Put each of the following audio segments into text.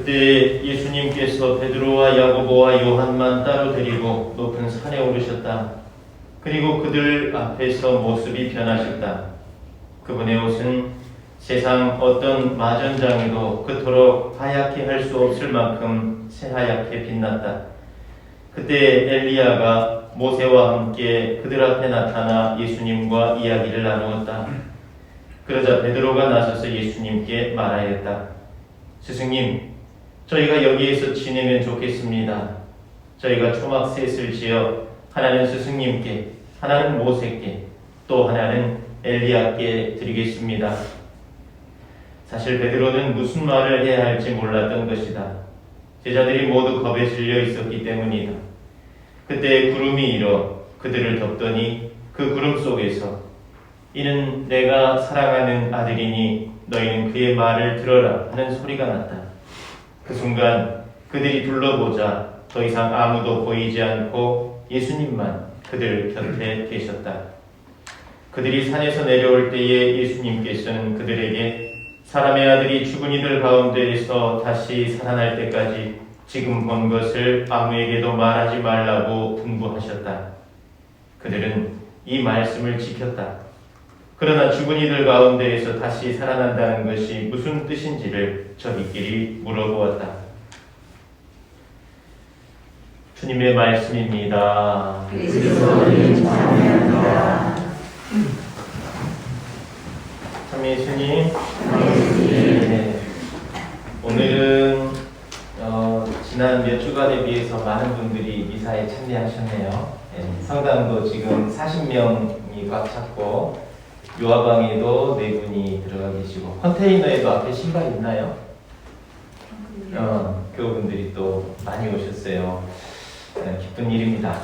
그때 예수님께서 베드로와 야고보와 요한만 따로 데리고 높은 산에 오르셨다. 그리고 그들 앞에서 모습이 변하셨다. 그분의 옷은 세상 어떤 마전장에도 그토록 하얗게 할 수 없을 만큼 새하얗게 빛났다. 그때 엘리야가 모세와 함께 그들 앞에 나타나 예수님과 이야기를 나누었다. 그러자 베드로가 나서서 예수님께 말하였다. 스승님, 저희가 여기에서 지내면 좋겠습니다. 저희가 초막셋을 지어 하나는 스승님께, 하나는 모세께, 또 하나는 엘리야께 드리겠습니다. 사실 베드로는 무슨 말을 해야 할지 몰랐던 것이다. 제자들이 모두 겁에 질려 있었기 때문이다. 그때 구름이 일어 그들을 덮더니 그 구름 속에서 이는 내가 사랑하는 아들이니 너희는 그의 말을 들어라 하는 소리가 났다. 그 순간 그들이 둘러보자 더 이상 아무도 보이지 않고 예수님만 그들 곁에 계셨다. 그들이 산에서 내려올 때에 예수님께서는 그들에게 사람의 아들이 죽은 이들 가운데에서 다시 살아날 때까지 지금 본 것을 아무에게도 말하지 말라고 분부하셨다. 그들은 이 말씀을 지켰다. 그러나 죽은 이들 가운데에서 다시 살아난다는 것이 무슨 뜻인지를 저희끼리 물어보았다. 주님의 말씀입니다. 그리스도님 찬양합니다. 참 예수님, 네. 오늘은 지난 몇 주간에 비해서 많은 분들이 미사에 참여하셨네요. 네. 성당도 지금 40명이 꽉 찼고 요아방에도 4분이 들어가 계시고 컨테이너에도 앞에 신발 있나요? 교우분들이 또 많이 오셨어요. 네, 기쁜 일입니다.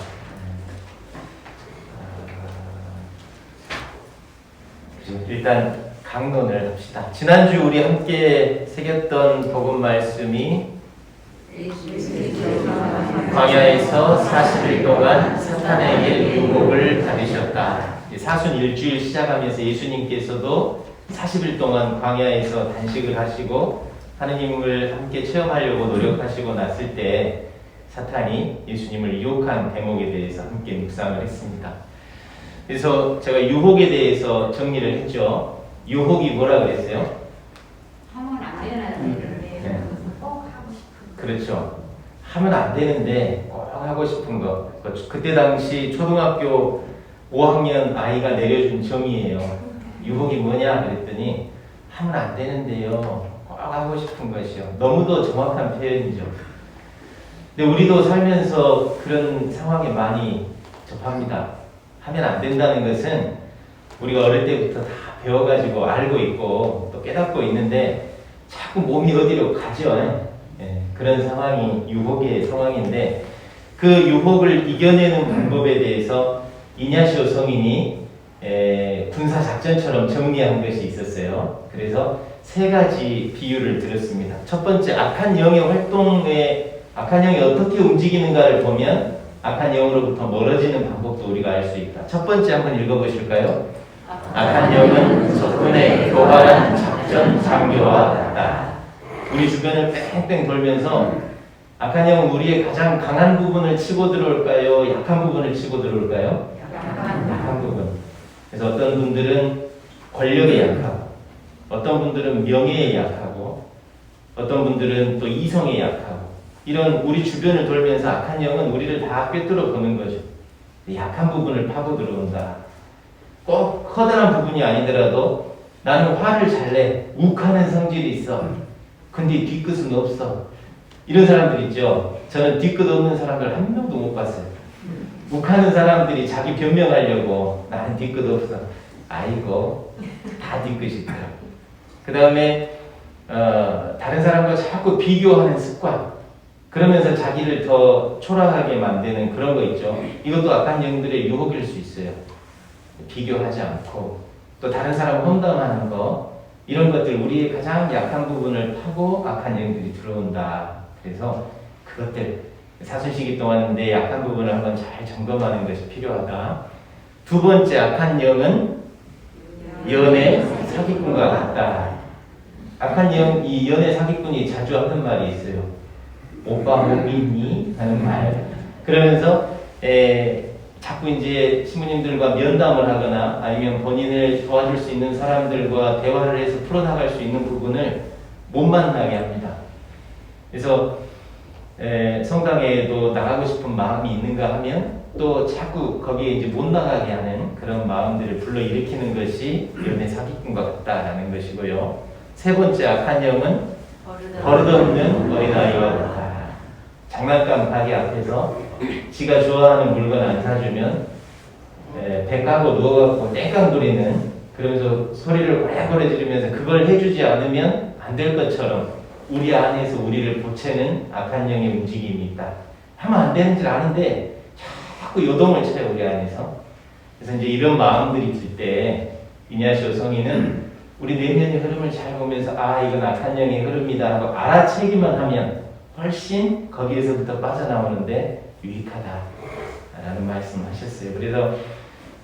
일단 강론을 합시다. 지난주 우리 함께 새겼던 복음 말씀이 광야에서 40일 동안 사탄에게 유혹을 받으셨다. 사순 일주일 시작하면서 예수님께서도 40일 동안 광야에서 단식을 하시고 하느님을 함께 체험하려고 노력하시고 났을 때 사탄이 예수님을 유혹한 대목에 대해서 함께 묵상을 했습니다. 그래서 제가 유혹에 대해서 정리를 했죠. 유혹이 뭐라 그랬어요? 하면 안 되는 일을 꼭 하고 싶은 거. 그렇죠. 하면 안 되는데 꼭 하고 싶은 거. 그때 당시 초등학교 5학년 아이가 내려준 정의예요. 유혹이 뭐냐 그랬더니 하면 안 되는데요. 꼭 하고 싶은 것이요. 너무도 정확한 표현이죠. 근데 우리도 살면서 그런 상황에 많이 접합니다. 하면 안 된다는 것은 우리가 어릴 때부터 다 배워가지고 알고 있고 또 깨닫고 있는데 자꾸 몸이 어디로 가죠. 그런 상황이 유혹의 상황인데 그 유혹을 이겨내는 방법에 대해서 이냐시오 성인이 군사작전처럼 정리한 것이 있었어요. 그래서 3가지 비유를 들었습니다. 첫 번째, 악한 영의 활동에 악한 영이 어떻게 움직이는가를 보면 악한 영으로부터 멀어지는 방법도 우리가 알 수 있다. 첫 번째 한번 읽어보실까요? 악한 영은 적군의 교활한 작전 장교와 같다. 우리 주변을 뺑뺑 돌면서 악한 영은 우리의 가장 강한 부분을 치고 들어올까요? 약한 부분을 치고 들어올까요? 약한 부분. 그래서 어떤 분들은 권력에 약하고 어떤 분들은 명예에 약하고 어떤 분들은 또 이성에 약하고 이런 우리 주변을 돌면서 악한 영은 우리를 다 꿰뚫어 보는 거죠. 약한 부분을 파고 들어온다. 꼭 커다란 부분이 아니더라도 나는 화를 잘 내. 욱하는 성질이 있어. 근데 뒤끝은 없어. 이런 사람들 있죠. 저는 뒤끝 없는 사람들 한 명도 못 봤어요. 욱하는 사람들이 자기 변명하려고 나는 뒤끝 없어. 아이고 다 뒤끝이 있더라. 그 다음에 다른 사람과 자꾸 비교하는 습관. 그러면서 자기를 더 초라하게 만드는 그런 거 있죠. 이것도 악한 영들의 유혹일 수 있어요. 비교하지 않고 또 다른 사람 험담하는 거 이런 것들 우리의 가장 약한 부분을 파고 악한 영들이 들어온다. 그래서 그것들 사순시기 동안 내 약한 부분을 한번 잘 점검하는 것이 필요하다. 두 번째, 악한 영은 연애 사기꾼과 같다. 악한 이 연애 사기꾼이 자주 하는 말이 있어요. 오빠 뭐 믿니? 하는 말. 그러면서 자꾸 이제 신부님들과 면담을 하거나 아니면 본인을 도와줄 수 있는 사람들과 대화를 해서 풀어나갈 수 있는 부분을 못 만나게 합니다. 그래서 성당에도 나가고 싶은 마음이 있는가 하면 또 자꾸 거기에 이제 못 나가게 하는 그런 마음들을 불러일으키는 것이 연애 사기꾼과 같다라는 것이고요. 세 번째 악한 영은 버릇없는 어린아이와 같다. 장난감 가게 앞에서 지가 좋아하는 물건 안 사주면 배 까고 누워갖고 땡깡 부리는, 그러면서 소리를 오래오래 지르면서 그걸 해주지 않으면 안 될 것처럼 우리 안에서 우리를 보채는 악한 영의 움직임이 있다. 하면 안 되는 줄 아는데 자꾸 요동을 쳐요, 우리 안에서. 그래서 이제 이런 마음들이 있을 때 이냐시오 성인은 우리 내면의 흐름을 잘 보면서 이건 악한 영의 흐름이다 하고 알아채기만 하면 훨씬 거기에서부터 빠져나오는데 유익하다라는 말씀하셨어요. 그래서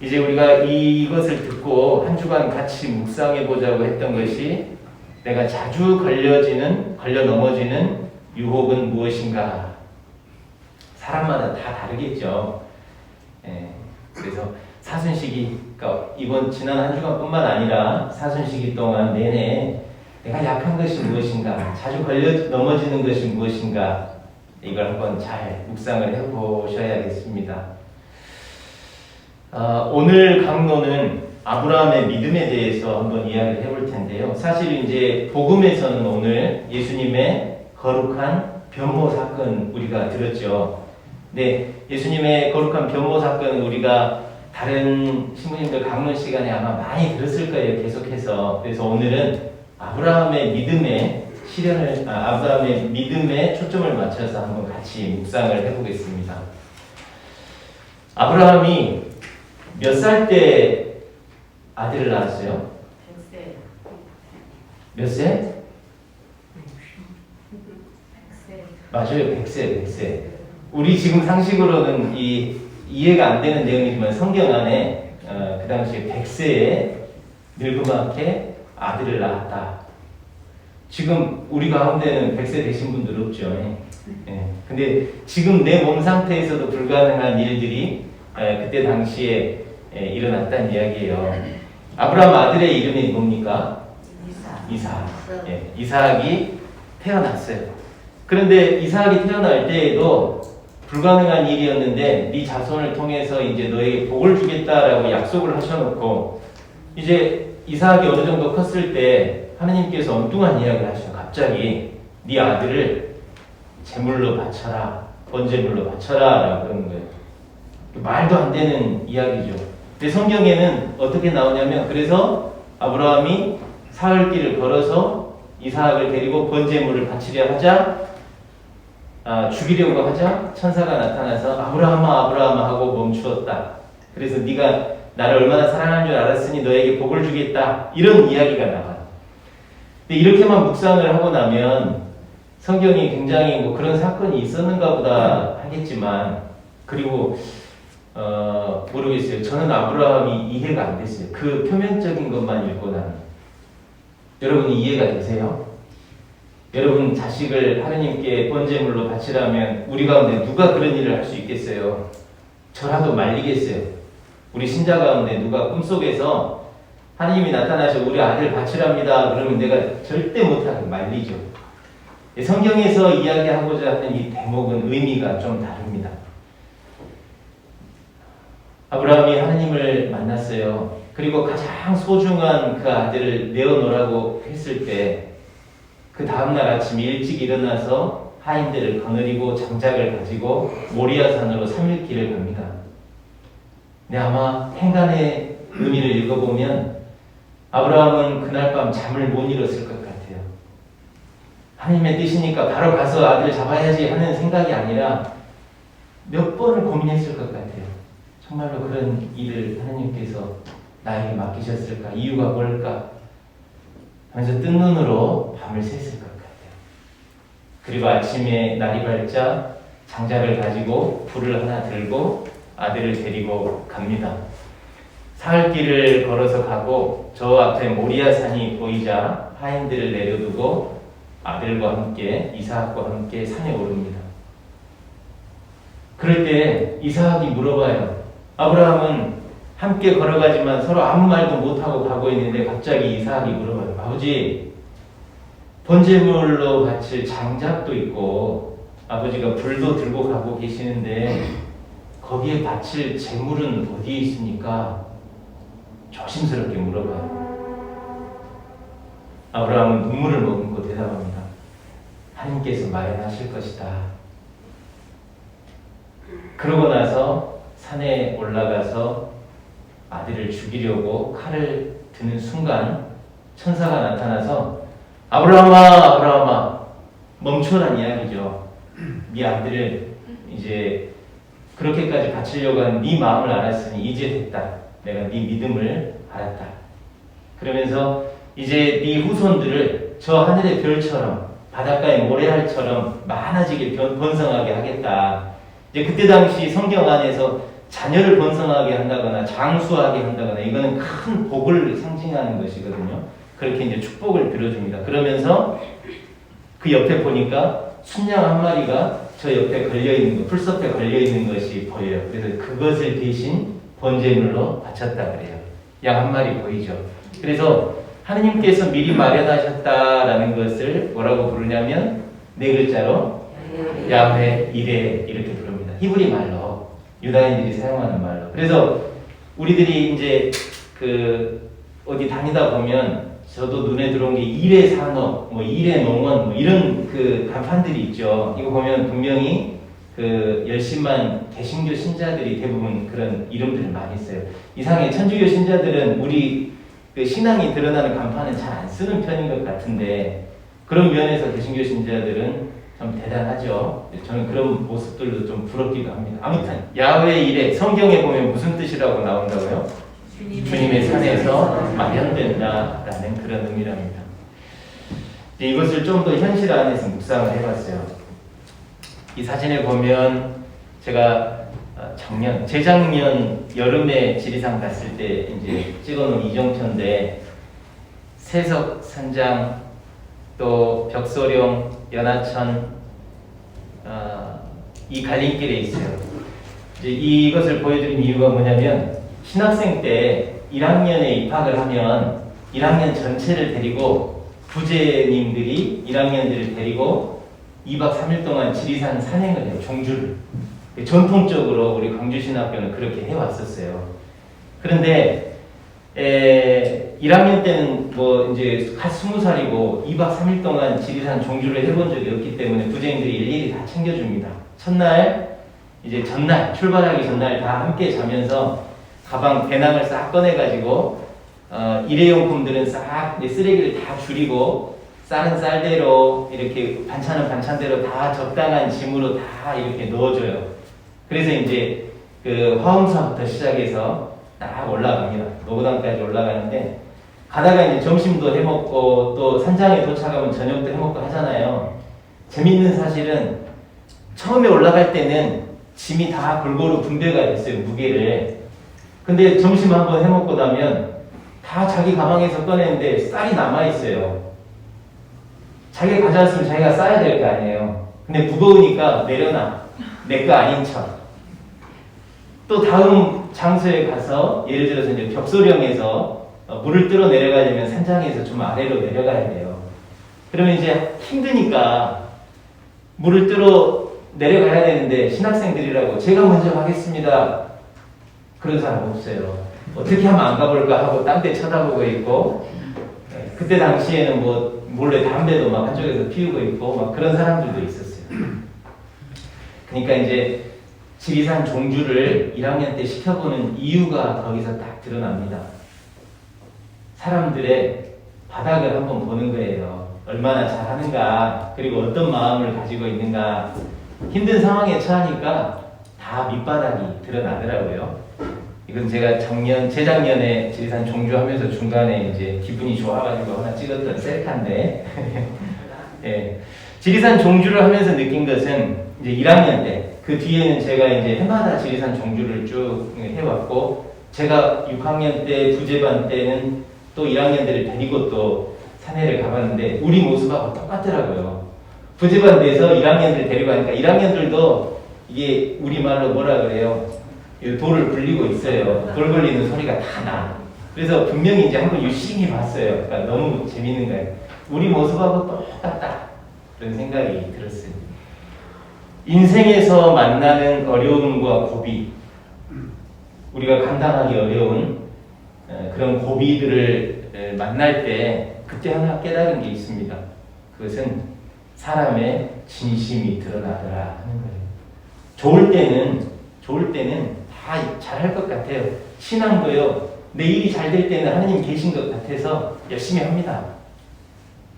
이제 우리가 이것을 듣고 한 주간 같이 묵상해 보자고 했던 것이, 내가 자주 걸려 넘어지는 유혹은 무엇인가? 사람마다 다 다르겠죠. 그래서 사순시기, 그러니까 이번 지난 한 주간뿐만 아니라 사순시기 동안 내내 내가 약한 것이 무엇인가, 자주 걸려 넘어지는 것이 무엇인가, 이걸 한번 잘 묵상을 해보셔야겠습니다. 오늘 강론은 아브라함의 믿음에 대해서 한번 이야기를 해볼 텐데요. 사실 이제 복음에서는 오늘 예수님의 거룩한 변모 사건 우리가 들었죠. 네, 예수님의 거룩한 변모 사건 우리가 다른 신부님들 강론 시간에 아마 많이 들었을 거예요, 계속해서. 그래서 오늘은 아브라함의 믿음에 아브라함의 믿음에 초점을 맞춰서 한번 같이 묵상을 해보겠습니다. 아브라함이 몇 살 때 아들을 낳았어요? 100세. 몇 세? 100세. 맞아요, 100세. 우리 지금 상식으로는 이해가 안 되는 내용이지만 성경 안에 그 당시에 100세에 늙음하게 아들을 낳았다. 지금 우리 가운데는 100세 되신 분들 없죠. 근데 지금 내 몸 상태에서도 불가능한 일들이 그때 당시에 일어났다는 이야기예요. 아브라함 아들의 이름이 뭡니까? 이삭. 이삭이 태어났어요. 그런데 이삭이 태어날 때에도 불가능한 일이었는데 네 자손을 통해서 이제 너에게 복을 주겠다라고 약속을 하셔놓고, 이제 이삭이 어느 정도 컸을 때 하느님께서 엉뚱한 이야기를 하셔. 갑자기 네 아들을 제물로 바쳐라, 번제물로 바쳐라 라고 그러는 거예요. 말도 안 되는 이야기죠. 근데 성경에는 어떻게 나오냐면, 그래서 아브라함이 사흘길을 걸어서 이삭을 데리고 번제물을 바치려 하자, 죽이려고 하자 천사가 나타나서 아브라함아 하고 멈추었다. 그래서 네가 나를 얼마나 사랑하는 줄 알았으니 너에게 복을 주겠다, 이런 이야기가 나와요. 근데 이렇게만 묵상을 하고 나면 성경이 굉장히 뭐 그런 사건이 있었는가 보다 하겠지만, 그리고 모르겠어요. 저는 아브라함이 이해가 안 됐어요. 그 표면적인 것만 읽고 나는. 여러분이 이해가 되세요? 여러분 자식을 하느님께 번제물로 바치라면 우리 가운데 누가 그런 일을 할 수 있겠어요? 저라도 말리겠어요. 우리 신자 가운데 누가 꿈속에서 하느님이 나타나셔 우리 아들 바치랍니다 그러면 내가 절대 못하게 말리죠. 성경에서 이야기하고자 하는 이 대목은 의미가 좀 다릅니다. 아브라함이 하느님을 만났어요. 그리고 가장 소중한 그 아들을 내어놓으라고 했을 때, 그 다음날 아침 일찍 일어나서 하인들을 거느리고 장작을 가지고 모리아산으로 3일 길을 갑니다. 근데 아마 행간의 의미를 읽어보면 아브라함은 그날 밤 잠을 못 이뤘을 것 같아요. 하나님의 뜻이니까 바로 가서 아들 잡아야지 하는 생각이 아니라 몇 번을 고민했을 것 같아요. 정말로 그런 일을 하나님께서 나에게 맡기셨을까? 이유가 뭘까? 하면서 뜬 눈으로 밤을 샜을 것 같아요. 그리고 아침에 날이 밝자 장작을 가지고 불을 하나 들고 아들을 데리고 갑니다. 사흘길을 걸어서 가고 저 앞에 모리아산이 보이자 하인들을 내려두고 아들과 함께 이삭과 함께 산에 오릅니다. 그럴 때 이삭이 물어봐요. 아브라함은 함께 걸어가지만 서로 아무 말도 못하고 가고 있는데 갑자기 이삭이 물어봐요. 아버지, 번제물로 바칠 장작도 있고 아버지가 불도 들고 가고 계시는데 거기에 바칠 제물은 어디에 있습니까? 조심스럽게 물어봐요. 아브라함은 눈물을 머금고 대답합니다. 하나님께서 마련하실 것이다. 그러고 나서 산에 올라가서 아들을 죽이려고 칼을 드는 순간 천사가 나타나서 아브라함아, 아브라함아, 멈춰란 이야기죠. 네 아들을 이제 그렇게까지 바치려고 하는 네 마음을 알았으니 이제 됐다. 내가 네 믿음을 알았다. 그러면서 이제 네 후손들을 저 하늘의 별처럼 바닷가의 모래알처럼 많아지게 번성하게 하겠다. 이제 그때 당시 성경 안에서 자녀를 번성하게 한다거나 장수하게 한다거나 이거는 큰 복을 상징하는 것이거든요. 그렇게 이제 축복을 빌어줍니다. 그러면서 그 옆에 보니까 순양 한 마리가 저 옆에 걸려있는 거, 풀숲에 걸려있는 것이 보여요. 그래서 그것을 대신 번제물로 바쳤다 그래요. 양 한 마리 보이죠. 그래서 하느님께서 미리 마련하셨다라는 것을 뭐라고 부르냐면 네 글자로 야훼 이레 이렇게 부릅니다. 히브리 말로, 유다인들이 사용하는 말로. 그래서 우리들이 이제 그 어디 다니다 보면 저도 눈에 들어온 게 이레 산업, 뭐 이레 농원, 뭐 이런 그 간판들이 있죠. 이거 보면 분명히 그 열심한 개신교 신자들이 대부분 그런 이름들을 많이 써요. 이상하게 천주교 신자들은 우리 그 신앙이 드러나는 간판은 잘 안 쓰는 편인 것 같은데 그런 면에서 개신교 신자들은 참 대단하죠. 저는 그런 모습들도 좀 부럽기도 합니다. 아무튼 야훼 이레 성경에 보면 무슨 뜻이라고 나온다고요? 주님의 산에서 마련된다라는 그런 의미랍니다. 이것을 좀 더 현실 안에서 묵상을 해봤어요. 이 사진을 보면 제가 재작년 여름에 지리산 갔을 때 이제 찍어놓은 이정표인데 세석, 산장, 또 벽소령, 연하천 이 갈림길에 있어요. 이제 이것을 보여드린 이유가 뭐냐면 신학생 때 1학년에 입학을 하면 1학년 전체를 데리고 부제님들이 1학년들을 데리고 2박 3일 동안 지리산 산행을 해요. 종주를. 전통적으로 우리 광주신학교는 그렇게 해왔었어요. 그런데 1학년 때는 뭐 이제 갓 20살이고 2박 3일 동안 지리산 종주를 해본 적이 없기 때문에 부제님들이 일일이 다 챙겨줍니다. 첫날, 이제 전날, 출발하기 전날 다 함께 자면서 가방, 배낭을 싹 꺼내가지고 일회용품들은 싹 쓰레기를 다 줄이고 쌀은 쌀대로 이렇게 반찬은 반찬대로 다 적당한 짐으로 다 이렇게 넣어줘요. 그래서 이제 그 화엄사부터 시작해서 딱 올라갑니다. 노고단까지 올라가는데 가다가 이제 점심도 해먹고 또 산장에 도착하면 저녁도 해먹고 하잖아요. 재밌는 사실은 처음에 올라갈 때는 짐이 다 골고루 분배가 됐어요. 무게를. 근데 점심 한번 해먹고 나면 다 자기 가방에서 꺼내는데 쌀이 남아있어요. 자기가 가져왔으면 자기가 싸야 될 거 아니에요. 근데 무거우니까 내려놔. 내 거 아닌 척. 또 다음 장소에 가서 예를 들어서 이제 벽소령에서 물을 뜰어 내려가려면 산장에서 좀 아래로 내려가야 돼요. 그러면 이제 힘드니까 물을 뜰어 내려가야 되는데 신학생들이라고 제가 먼저 가겠습니다. 그런 사람 없어요. 어떻게 하면 안 가볼까 하고 딴 데 쳐다보고 있고 그때 당시에는 뭐 몰래 담배도 막 한쪽에서 피우고 있고 막 그런 사람들도 있었어요. 그러니까 이제 지리산 종주를 1학년 때 시켜보는 이유가 거기서 딱 드러납니다. 사람들의 바닥을 한번 보는 거예요. 얼마나 잘하는가, 그리고 어떤 마음을 가지고 있는가. 힘든 상황에 처하니까 다 밑바닥이 드러나더라고요. 이건 제가 재작년에 지리산 종주하면서 중간에 이제 기분이 좋아가지고 하나 찍었던 셀카인데, 예. 지리산 종주를 하면서 느낀 것은 이제 1학년 때, 그 뒤에는 제가 이제 해마다 지리산 종주를 쭉 해왔고, 제가 6학년 때 부제반 때는 또 1학년들을 데리고 또 산에를 가봤는데 우리 모습하고 똑같더라고요. 부제반 돼서 1학년들 데리고 가니까 1학년들도 이게 우리말로 뭐라 그래요? 돌을 굴리고 있어요. 돌 굴리는 소리가 다 나. 그래서 분명히 이제 한번 유심히 봤어요. 그러니까 너무 재밌는 거예요. 우리 모습하고 똑같다. 그런 생각이 들었어요. 인생에서 만나는 어려움과 고비, 우리가 감당하기 어려운 그런 고비들을 만날 때 그때 하나 깨달은 게 있습니다. 그것은 사람의 진심이 드러나더라 하는 거예요. 좋을 때는 다 잘할 것 같아요. 신앙도요. 내 일이 잘 될 때는 하나님 계신 것 같아서 열심히 합니다.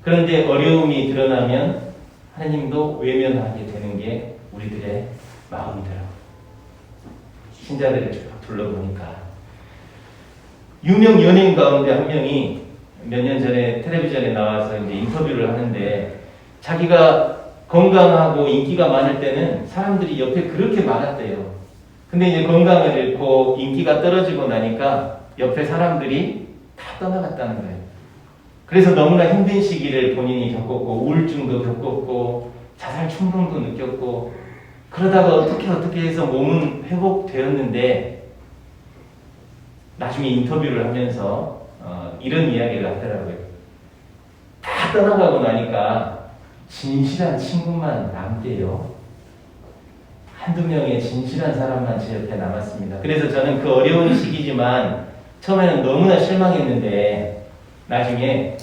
그런데 어려움이 드러나면 하나님도 외면하게 되는 게 우리들의 마음이더라고요. 신자들을 쭉 둘러보니까 유명 연예인 가운데 한 명이 몇 년 전에 텔레비전에 나와서 이제 인터뷰를 하는데 자기가 건강하고 인기가 많을 때는 사람들이 옆에 그렇게 많았대요. 근데 이제 건강을 잃고 인기가 떨어지고 나니까 옆에 사람들이 다 떠나갔다는 거예요. 그래서 너무나 힘든 시기를 본인이 겪었고 우울증도 겪었고 자살 충동도 느꼈고 그러다가 어떻게 해서 몸은 회복되었는데 나중에 인터뷰를 하면서 이런 이야기를 하더라고요. 다 떠나가고 나니까 진실한 친구만 남대요. 한두 명의 진실한 사람만 제 옆에 남았습니다. 그래서 저는 그 어려운 시기지만 처음에는 너무나 실망했는데 나중에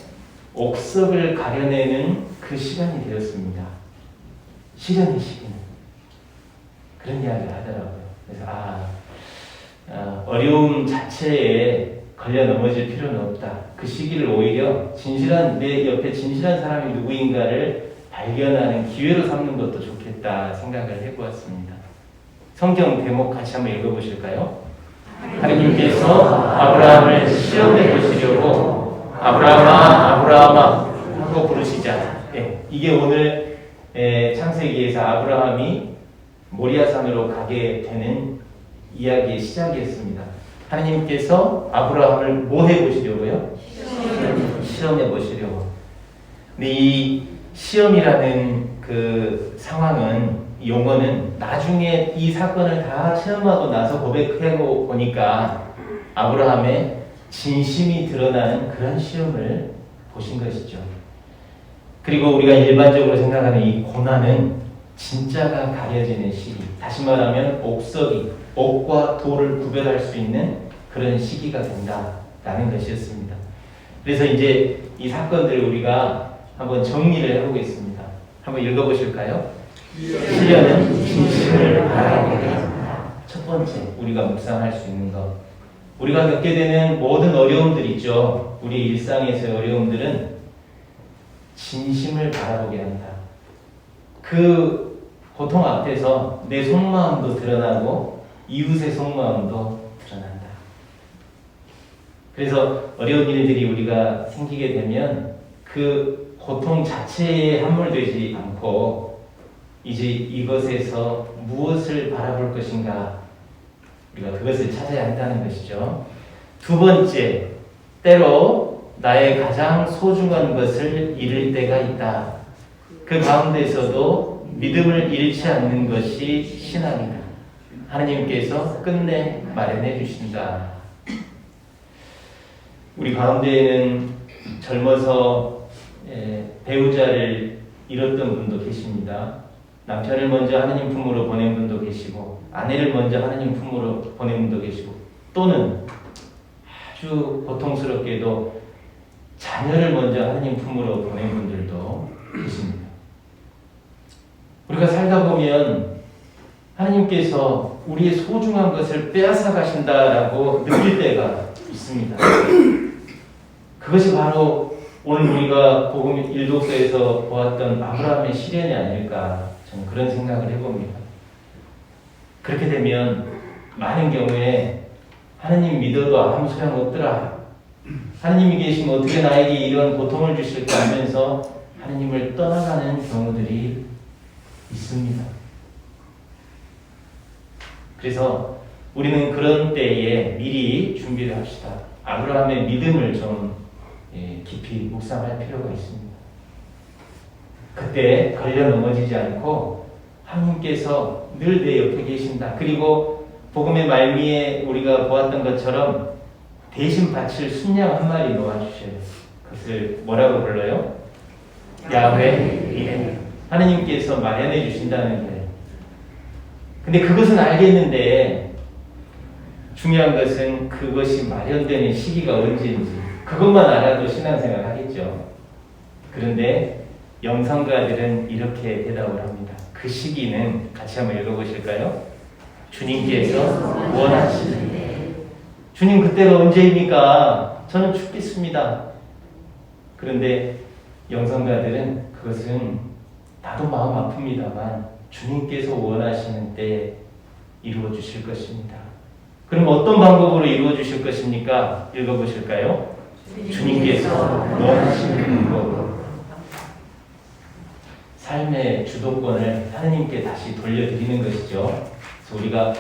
옥석을 가려내는 그 시간이 되었습니다. 시련의 시기는. 그런 이야기를 하더라고요. 그래서 어려움 자체에 걸려 넘어질 필요는 없다. 그 시기를 오히려 진실한 내 옆에 진실한 사람이 누구인가를 발견하는 기회로 삼는 것도 좋겠다 생각을 해보았습니다. 성경 대목 같이 한번 읽어보실까요? 하나님께서 아브라함을 시험해 보시려고 아브라함아 하고 부르시자. 이게 오늘 창세기에서 아브라함이 모리아산으로 가게 되는 이야기의 시작이었습니다. 하나님께서 아브라함을 뭐 해보시려고요? 시험해 보시려고. 근데 이 시험이라는 그 상황은, 용어는 나중에 이 사건을 다 체험하고 나서 고백하고 보니까 아브라함의 진심이 드러나는 그런 시험을 보신 것이죠. 그리고 우리가 일반적으로 생각하는 이 고난은 진짜가 가려지는 시기, 다시 말하면 옥과 돌을 구별할 수 있는 그런 시기가 된다라는 것이었습니다. 그래서 이제 이 사건들을 우리가 한번 정리를 해보겠습니다. 한번 읽어보실까요? 시련은 진실을 바라보게 합니다. 첫 번째, 우리가 묵상할 수 있는 것. 우리가 겪게 되는 모든 어려움들 있죠. 우리 일상에서의 어려움들은 진심을 바라보게 합니다. 그 고통 앞에서 내 속마음도 드러나고 이웃의 속마음도 드러난다. 그래서 어려운 일들이 우리가 생기게 되면 그 고통 자체에 함몰되지 않고 이제 이것에서 무엇을 바라볼 것인가, 우리가 그것을 찾아야 한다는 것이죠. 두 번째, 때로 나의 가장 소중한 것을 잃을 때가 있다. 그 가운데서도 믿음을 잃지 않는 것이 신앙이다. 하나님께서 끝내 마련해 주신다. 우리 가운데에는 젊어서 배우자를 잃었던 분도 계십니다. 남편을 먼저 하나님 품으로 보낸 분도 계시고, 아내를 먼저 하나님 품으로 보낸 분도 계시고, 또는 아주 고통스럽게도 자녀를 먼저 하나님 품으로 보낸 분들도 계십니다. 우리가 살다 보면 하나님께서 우리의 소중한 것을 빼앗아 가신다라고 느낄 때가 있습니다. 그것이 바로 오늘 우리가 복음 1독서에서 보았던 아브라함의 시련이 아닐까, 저는 그런 생각을 해봅니다. 그렇게 되면 많은 경우에 하나님 믿어도 아무 소용 없더라, 하나님이 계시면 어떻게 나에게 이런 고통을 주실까 하면서 하나님을 떠나가는 경우들이 있습니다. 그래서 우리는 그런 때에 미리 준비를 합시다. 아브라함의 믿음을 좀 깊이 묵상할 필요가 있습니다. 그때 걸려 넘어지지 않고 하나님께서 늘 내 옆에 계신다. 그리고 복음의 말미에 우리가 보았던 것처럼 대신 바칠 순양 한 마리 놓아주셔요. 그것을 뭐라고 불러요? 야훼 이레. 하나님께서 마련해 주신다는 거예요. 근데 그것은 알겠는데 중요한 것은 그것이 마련되는 시기가 언제인지 그것만 알아도 신앙생활 하겠죠. 그런데 영성가들은 이렇게 대답을 합니다. 그 시기는 같이 한번 읽어보실까요? 주님께서 원하시는데. 주님 그때가 언제입니까? 저는 죽겠습니다. 그런데 영성가들은 그것은 나도 마음 아픕니다만 주님께서 원하시는 때 이루어 주실 것입니다. 그럼 어떤 방법으로 이루어 주실 것입니까? 읽어보실까요? 주님께서 원하시는 방법으로. 삶의 주도권을 하나님께 다시 돌려드리는 것이죠. 그래서 우리가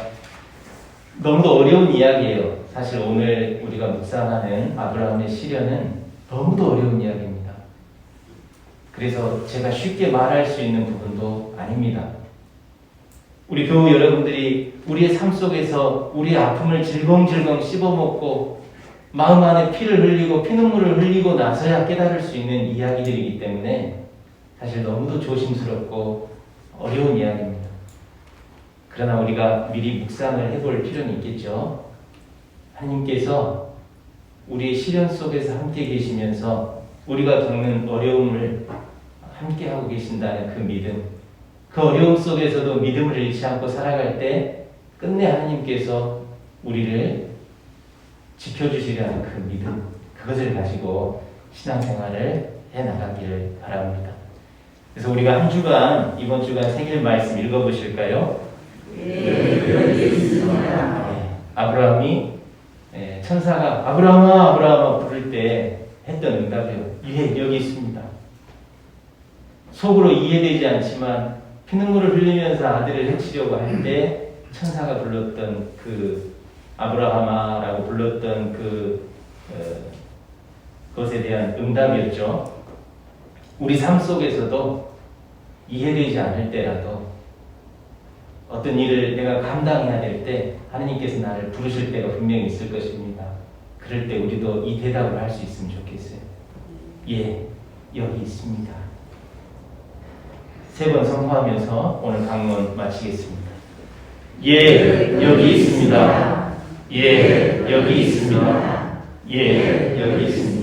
너무도 어려운 이야기예요. 사실 오늘 우리가 묵상하는 아브라함의 시련은 너무도 어려운 이야기입니다. 그래서 제가 쉽게 말할 수 있는 부분도 아닙니다. 우리 교우 여러분들이 우리의 삶 속에서 우리의 아픔을 질겅질겅 씹어먹고 마음 안에 피를 흘리고 피눈물을 흘리고 나서야 깨달을 수 있는 이야기들이기 때문에 사실 너무도 조심스럽고 어려운 이야기입니다. 그러나 우리가 미리 묵상을 해볼 필요는 있겠죠. 하나님께서 우리의 시련 속에서 함께 계시면서 우리가 겪는 어려움을 함께 하고 계신다는 그 믿음, 그 어려움 속에서도 믿음을 잃지 않고 살아갈 때 끝내 하나님께서 우리를 지켜주시려는 그 믿음, 그것을 가지고 신앙생활을 해나가기를 바랍니다. 그래서 우리가 한 주간, 이번 주간 생일 말씀 읽어보실까요? 여기 있습니다. 아브라함이 천사가 아브라함아 아브라함아 부를 때 했던 응답이에요. 예, 여기 있습니다. 속으로 이해되지 않지만 피눈물을 흘리면서 아들을 해치려고 할 때 천사가 불렀던 그 아브라함아라고 불렀던 그것에 대한 응답이었죠. 우리 삶 속에서도 이해되지 않을 때라도 어떤 일을 내가 감당해야 될 때 하나님께서 나를 부르실 때가 분명히 있을 것입니다. 그럴 때 우리도 이 대답을 할 수 있으면 좋겠어요. 예, 여기 있습니다. 3번 선포하면서 오늘 강론 마치겠습니다. 예, 여기 있습니다. 예, 여기 있습니다. 예, 여기 있습니다.